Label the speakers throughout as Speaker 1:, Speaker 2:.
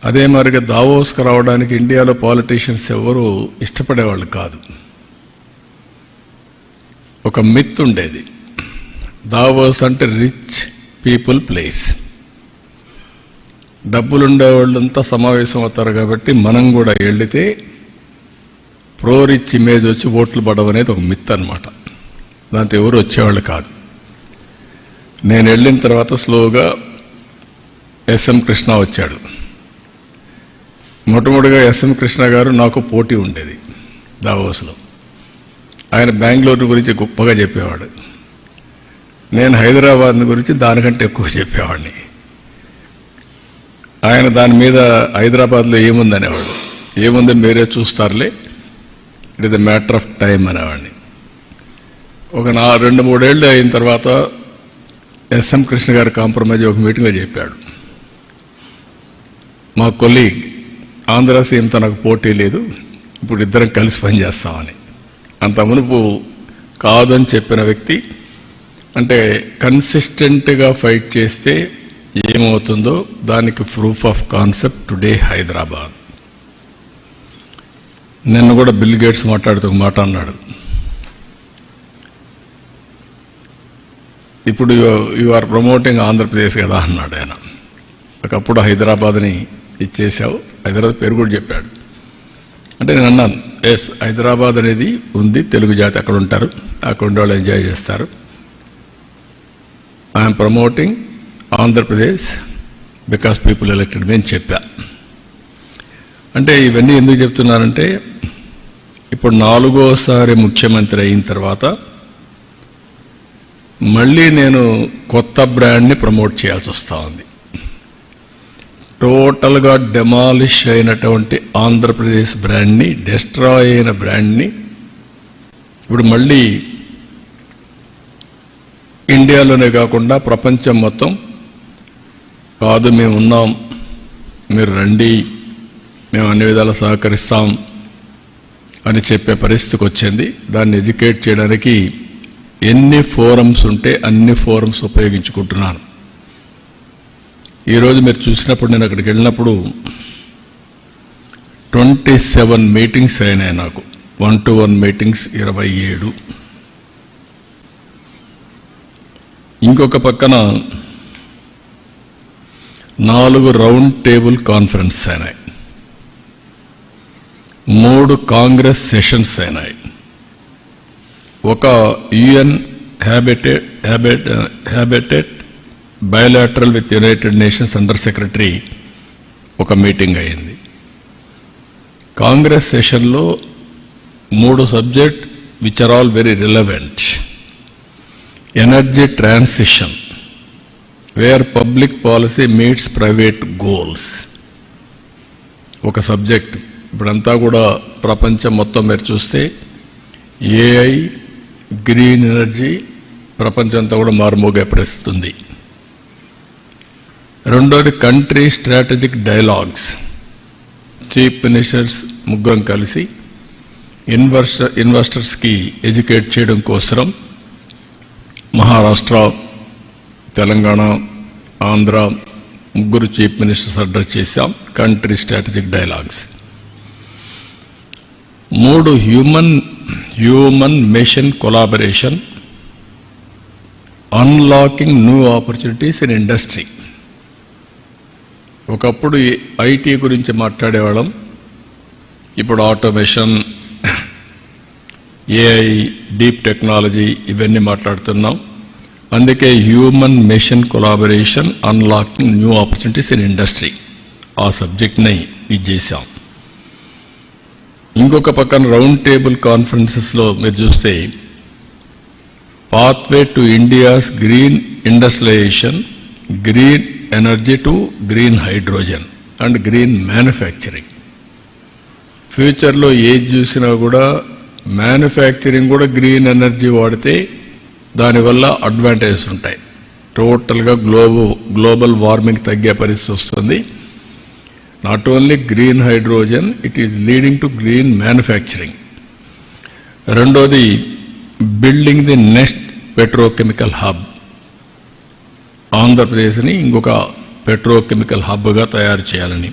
Speaker 1: అదే మరిగా దావోస్కి రావడానికి ఇండియాలో పాలిటీషియన్స్ ఎవరు ఇష్టపడేవాళ్ళు కాదు. ఒక మిత్ ఉండేది, దావోస్ అంటే రిచ్ పీపుల్ ప్లేస్, డబ్బులుండేవాళ్ళంతా సమావేశం అవుతారు కాబట్టి మనం కూడా వెళితే ప్రో రిచ్ ఇమేజ్ వచ్చి ఓట్లు పడడం అనేది ఒక మిత్ అనమాట. దాంతో ఎవరు వచ్చేవాళ్ళు కాదు. నేను వెళ్ళిన తర్వాత స్లోగా ఎస్ఎం కృష్ణ వచ్చాడు. మొట్టమొదటిగా ఎస్ఎం కృష్ణ గారు నాకు పోటీ ఉండేది దావోస్లో. ఆయన బెంగళూరు గురించి గొప్పగా చెప్పేవాడు, నేను హైదరాబాద్ గురించి దానికంటే ఎక్కువ చెప్పేవాడిని. ఆయన దాని మీద హైదరాబాద్లో ఏముందనేవాడు, ఏముంది మీరే చూస్తారులే, it is the matter of time అనేవాడిని. ఒక 2-3 ఏళ్ళు అయిన తర్వాత ఎస్ఎం కృష్ణ గారు కాంప్రమైజ్ ఒక మీటింగ్లో చెప్పాడు, మా కొలీగ్ ఆంధ్ర సీఎంతో నాకు పోటీ లేదు, ఇప్పుడు ఇద్దరం కలిసి పనిచేస్తామని. అంత మునుపు కాదు అని చెప్పిన వ్యక్తి, అంటే కన్సిస్టెంట్గా ఫైట్ చేస్తే ఏమవుతుందో దానికి proof of concept today Hyderabad. నిన్న కూడా బిల్ గేట్స్ మాట్లాడుతూ ఒక మాట అన్నాడు, ఇప్పుడు యు ఆర్ ప్రమోటింగ్ ఆంధ్రప్రదేశ్ కదా అన్నాడు ఆయన. ఒకప్పుడు హైదరాబాద్ని ఇచ్చేసావు, హైదరాబాద్ పేరు కూడా చెప్పాడు. అంటే నేను అన్నాను, ఎస్ హైదరాబాద్ అనేది ఉంది, తెలుగు జాతి అక్కడ ఉంటారు, అక్కడ ఉండేవాళ్ళు ఎంజాయ్ చేస్తారు. I'm promoting Andhra Pradesh because people elected me అని చెప్పా. అంటే ఇవన్నీ ఎందుకు చెప్తున్నానంటే, ఇప్పుడు 4వసారి ముఖ్యమంత్రి అయిన తర్వాత మళ్ళీ నేను కొత్త బ్రాండ్ని ప్రమోట్ చేయాల్సి వస్తూ ఉంది. టోటల్గా డెమాలిష్ అయినటువంటి ఆంధ్రప్రదేశ్ బ్రాండ్ని, డెస్ట్రాయ్ అయిన బ్రాండ్ని ఇప్పుడు మళ్ళీ ఇండియాలోనే కాకుండా ప్రపంచం మొత్తం కాదు మేము ఉన్నాం, మీరు రండి, మేము అన్ని విధాలా సహకరిస్తాం అని చెప్పే పరిస్థితికి వచ్చింది. దాన్ని ఎడ్యుకేట్ చేయడానికి ఎన్ని ఫోరమ్స్ ఉంటే అన్ని ఫోరమ్స్ ఉపయోగించుకుంటున్నాను. ఈరోజు మీరు చూసినప్పుడు, నేను అక్కడికి వెళ్ళినప్పుడు 27 మీటింగ్స్ అయినాయి నాకు, 1-to-1 మీటింగ్స్ 27. ఇంకొక పక్కన 4 రౌండ్ టేబుల్ కాన్ఫరెన్స్ అయినాయి, 3 కాంగ్రెస్ సెషన్స్ అయినాయి, ఒక UN habitat bilateral with United Nations under secretary ఒక మీటింగ్ అయింది. కాంగ్రెస్ సెషన్లో 3 subject which are all very relevant. Energy transition, where public policy meets private goals ఒక సబ్జెక్ట్. ఇప్పుడంతా కూడా ప్రపంచం మొత్తం మీరు చూస్తే ఏఐ, గ్రీన్ ఎనర్జీ ప్రపంచం అంతా కూడా మారుమోగే పరిస్థితి ఉంది. రెండోది country strategic dialogues. Chief ministers ముగ్గురం కలిసి ఇన్వెస్టర్స్కి ఎడ్యుకేట్ చేయడం కోసం మహారాష్ట్ర, తెలంగాణ, ఆంధ్ర ముగ్గురు చీఫ్ మినిస్టర్స్ అడ్రస్ చేశాం. Country strategic dialogues. 3 human mission collaboration, unlocking new opportunities in industry. ఒకప్పుడు ఐటీ గురించి మాట్లాడేవాళ్ళం, ఇప్పుడు ఆటోమేషన్, ఏఐ, డీప్ టెక్నాలజీ ఇవన్నీ మాట్లాడుతున్నాం. అందుకే human mission collaboration, unlocking new opportunities in industry ఆ సబ్జెక్ట్ని ఇది చేశాం. ఇంకొక పక్కన రౌండ్ టేబుల్ కాన్ఫరెన్సెస్లో మీరు చూస్తే pathway to India's green industrialisation, green energy to green hydrogen and green manufacturing. ఫ్యూచర్లో ఏది చూసినా కూడా మ్యానుఫ్యాక్చరింగ్ కూడా గ్రీన్ ఎనర్జీ వాడితే దానివల్ల అడ్వాంటేజెస్ ఉంటాయి. టోటల్గా గ్లోబల్ వార్మింగ్ తగ్గే పరిస్థితి వస్తుంది. Not only green hydrogen, it is leading to green manufacturing. రెండోది building the next petrochemical hub. ఆంధ్రప్రదేశ్ని ఇంకొక పెట్రోకెమికల్ హబ్గా తయారు చేయాలని.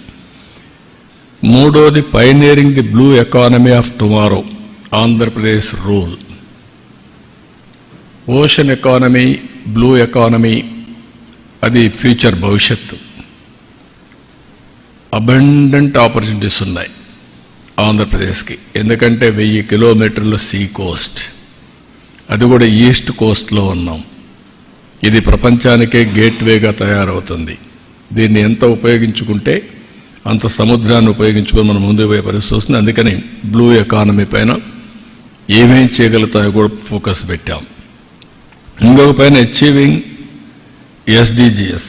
Speaker 1: మూడోది pioneering the blue economy of tomorrow, Andhra Pradesh rule. Ocean economy, blue economy, అది ఫ్యూచర్ భవిష్యత్తు. అబండెంట్ ఆపర్చునిటీస్ ఉన్నాయి ఆంధ్రప్రదేశ్కి. ఎందుకంటే 1000 కిలోమీటర్లు సీ కోస్ట్, అది కూడా ఈస్ట్ కోస్ట్లో ఉన్నాం. ఇది ప్రపంచానికే గేట్వేగా తయారవుతుంది. దీన్ని ఎంత ఉపయోగించుకుంటే అంత సముద్రాన్ని ఉపయోగించుకొని మనం ముందుకు పోయే పరిస్థితి వస్తుంది. అందుకని బ్లూ ఎకానమీ పైన ఏమేం చేయగలుగుతాయో కూడా ఫోకస్ పెట్టాం. ఇంకొక పైన achieving SDGs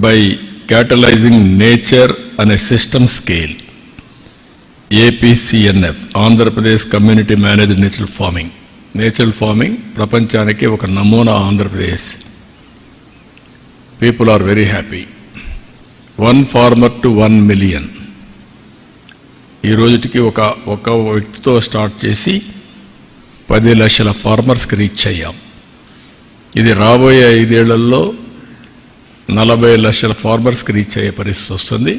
Speaker 1: by catalysing nature అనే system scale, APCNF, Andhra Pradesh community managed natural farming. Natural farming ప్రపంచానికి ఒక నమూనా Andhra Pradesh. People are very happy. 1 farmer to 1 million. ఈ రోజుకి ఒక వ్యక్తితో స్టార్ట్ చేసి 10 లక్షల ఫార్మర్స్కి రీచ్ అయ్యాం. ఇది రాబోయే 5 ఏళ్లలో 40 లక్షల ఫార్మర్స్కి రీచ్ అయ్యే పరిస్థితి వస్తుంది.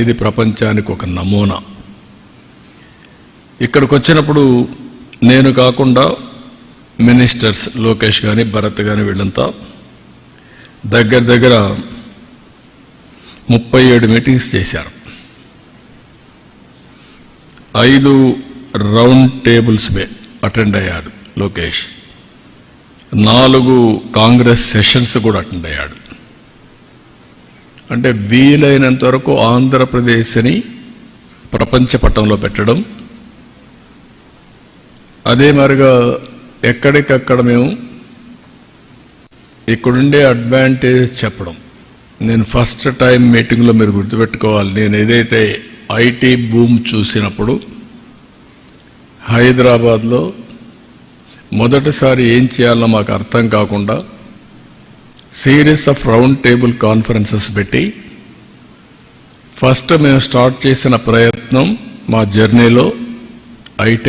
Speaker 1: ఇది ప్రపంచానికి ఒక నమూనా. ఇక్కడికి వచ్చినప్పుడు నేను కాకుండా మినిస్టర్స్ లోకేష్ కానీ భరత్ కానీ వీళ్ళంతా దగ్గర 37 మీటింగ్స్ చేశారు. 5 రౌండ్ టేబుల్స్ అటెండ్ అయ్యాడు లోకేష్. 4 కాంగ్రెస్ సెషన్స్ కూడా అటెండ్ అయ్యాడు. అంటే వీలైనంత వరకు ఆంధ్రప్రదేశ్ని ప్రపంచ పటంలో పెట్టడం, అదే మరిగా ఎక్కడికక్కడ మేము ఇక్కడుండే అడ్వాంటేజ్ చెప్పడం. నేను ఫస్ట్ టైం మీటింగ్లో మీరు గుర్తుపెట్టుకోవాలి, నేను ఏదైతే ఐటీ బూమ్ చూసినప్పుడు హైదరాబాద్లో మొదటిసారి ఏం చేయాలో మాకు అర్థం కాకుండా series of round table conferences పెట్టి ఫస్ట్ మేము స్టార్ట్ చేసిన ప్రయత్నం మా జర్నీలో ఐటీ